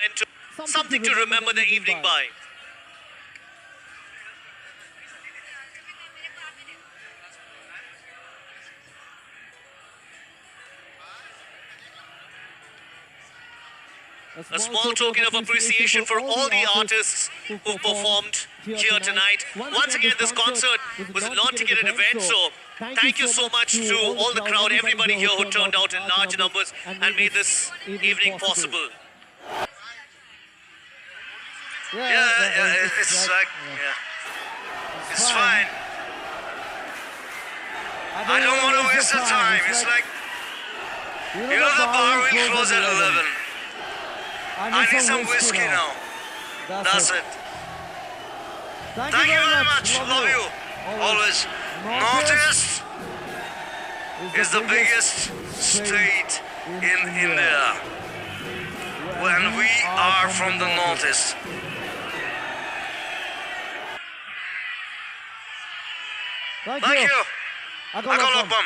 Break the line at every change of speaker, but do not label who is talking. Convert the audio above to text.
And something to remember the evening by. A small token of appreciation for all the artists who performed here tonight. Once again, this concert was a non-ticketed event, so thank you so much to all the crowd, everybody here who turned out in large numbers and made this evening possible.
It's like, it's fine. I don't want to waste the time. It's like, you know, the bar will close at 11. I need some whiskey now. That's it. Thank you very much. Love you. Always. Northeast is the biggest state in India. When we are from the Northeast. Thank you. Akou Logpam.